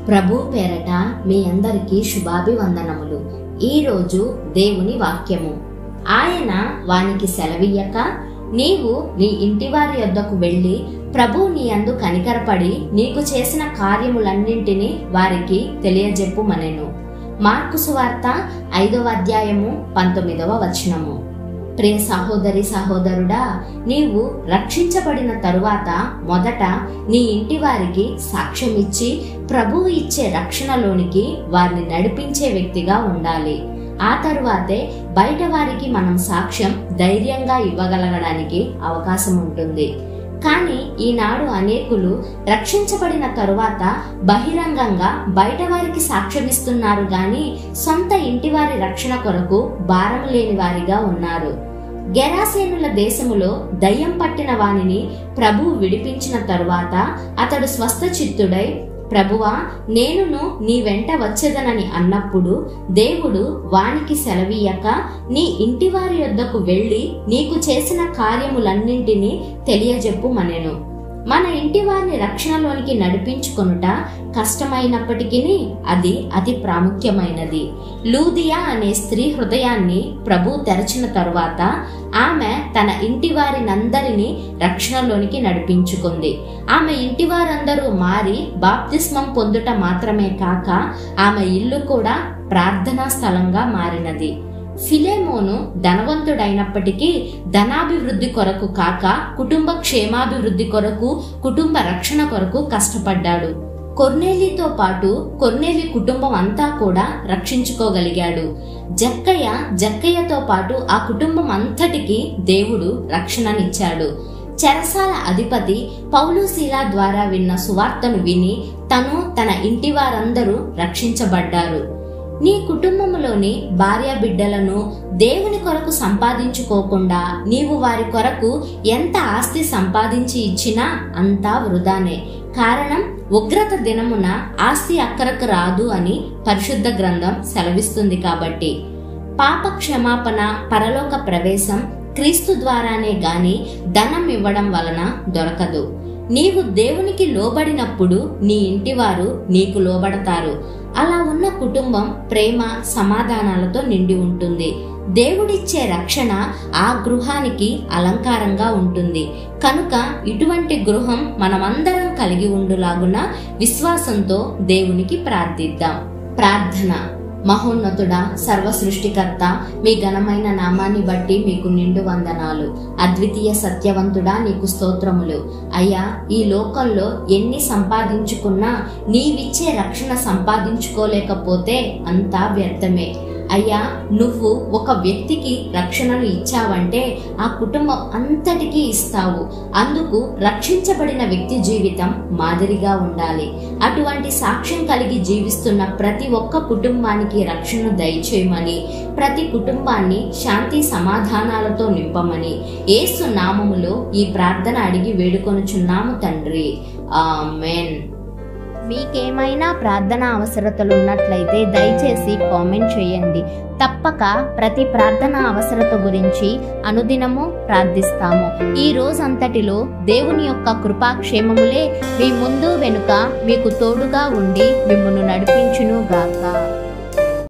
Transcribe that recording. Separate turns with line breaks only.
ప్రభు పేరట మీ అందరికీ శుభాభివందనములు. ఈరోజు దేవుని వాక్యము. ఆయన వానికి సెలవీయక, నీవు నీ ఇంటివారి యొద్దకు వెళ్ళి ప్రభు నీ యందు కనికరపడి నీకు చేసిన కార్యములన్నింటినీ వారికి తెలియజెప్పుమనెను. మార్కు సువార్త 5వ అధ్యాయము 19వ వచనము. ప్రియ సహోదరి సహోదరుడా, నీవు రక్షించబడిన తరువాత మొదట నీ ఇంటి వారికి సాక్ష్యమిచ్చి ప్రభువు ఇచ్చే రక్షణలోనికి వారిని నడిపించే వ్యక్తిగా ఉండాలి. ఆ తరువాతే బయట వారికి మనం సాక్ష్యం ధైర్యంగా ఇవ్వగలగడానికి అవకాశం ఉంటుంది. కానీ ఈనాడు అనేకులు రక్షించబడిన తరువాత బహిరంగంగా బయట వారికి సాక్ష్యమిస్తున్నారు గాని సొంత ఇంటివారి రక్షణ కొరకు భారం లేని వారిగా ఉన్నారు. గెరాసేనుల దేశములో దయ్యం పట్టిన వానిని ప్రభువు విడిపించిన తరువాత అతడు స్వస్థచిత్తుడై, ప్రభువా, నేనును నీ వెంట వచ్చేదనని అన్నప్పుడు దేవుడు వానికి సెలవీయక, నీ ఇంటివారి యొద్దకు వెళ్ళి నీకు చేసిన కార్యములన్నింటినీ తెలియజెప్పుమనెను. మన ఇంటి వారిని రక్షణలోనికి నడిపించుకొనుట కష్టమైనప్పటికీ అది అతి ప్రాముఖ్యమైనది. లూదియా అనే స్త్రీ హృదయాన్ని ప్రభు తెరచిన తరువాత ఆమె తన ఇంటి వారినందరినీ రక్షణలోనికి నడిపించుకుంది. ఆమె ఇంటి వారందరూ మారి బాప్తిస్మం పొందుట మాత్రమే కాక ఆమె ఇల్లు కూడా ప్రార్థనా స్థలంగా మారినది. ఫిలేమోను ధనవంతుడైనప్పటికీ ధనాభివృద్ధి కొరకు కాక కుటుంబ క్షేమాభివృద్ధి కొరకు, కుటుంబ రక్షణ కొరకు కష్టపడ్డాడు. కొర్నేలితో పాటు కొర్నేలి కుటుంబం అంతా కూడా రక్షించుకోగలిగాడు. జక్కయ్యతో పాటు ఆ కుటుంబం అంతటికి దేవుడు రక్షణనిచ్చాడు. చెరసాల అధిపతి పౌలు శీల ద్వారా విన్న సువార్తను విని తను తన ఇంటి వారందరూ రక్షించబడ్డారు. నీ కుటుంబంలోని భార్య బిడ్డలను దేవుని కొరకు సంపాదించుకోకుండా నీవు వారి కొరకు ఎంత ఆస్తి సంపాదించి ఇచ్చినా అంతా వృధానే. కారణం, ఉగ్రత దినమున ఆస్తి అక్కరకు రాదు అని పరిశుద్ధ గ్రంథం సెలవిస్తుంది. కాబట్టి పాప క్షమాపణ, పరలోక ప్రవేశం క్రీస్తు ద్వారానే గాని ధనం ఇవ్వడం వలన దొరకదు. నీవు దేవునికి లోబడినప్పుడు నీ ఇంటివారు నీకు లోబడతారు. అలా ఉన్న కుటుంబం ప్రేమ సమాధానాలతో నిండి ఉంటుంది. దేవుడిచ్చే రక్షణ ఆ గృహానికి అలంకారంగా ఉంటుంది. కనుక ఇటువంటి గృహం మనమందరం కలిగి ఉండులాగున విశ్వాసంతో దేవునికి ప్రార్థిద్దాం. ప్రార్థన. మహోన్నతుడా, సర్వ సృష్టికర్త, మీ ఘనమైన నామాన్ని బట్టి మీకు నిండు వందనాలు. అద్వితీయ సత్యవంతుడా, నీకు స్తోత్రములు. అయ్యా, ఈ లోకంలో ఎన్ని సంపాదించుకున్నా నీవిచ్చే రక్షణ సంపాదించుకోలేకపోతే అంతా వ్యర్థమే. అయ్యా, నువ్వు ఒక వ్యక్తికి రక్షణను ఇచ్చావంటే ఆ కుటుంబం అంతటికీ ఇస్తావు. అందుకు రక్షించబడిన వ్యక్తి జీవితం మాదిరిగా ఉండాలి. అటువంటి సాక్ష్యం కలిగి జీవిస్తున్న ప్రతి ఒక్క కుటుంబానికి రక్షణ దయచేయమని, ప్రతి కుటుంబాన్ని శాంతి సమాధానాలతో నింపమని యేసు నామములో ఈ ప్రార్థన అడిగి వేడుకొనుచున్నాము తండ్రి. ఆమేన్. మీకేమైనా ప్రార్థన అవసరతలు ఉన్నట్లయితే దయచేసి కామెంట్ చేయండి. తప్పక ప్రతి ప్రార్థన అవసరత గురించి అనుదినము ప్రార్థిస్తాము. ఈ రోజంతటిలో దేవుని యొక్క కృపాక్షేమములే మీ ముందు వెనుక మీకు తోడుగా ఉండి మిమ్మును నడిపించును గాక.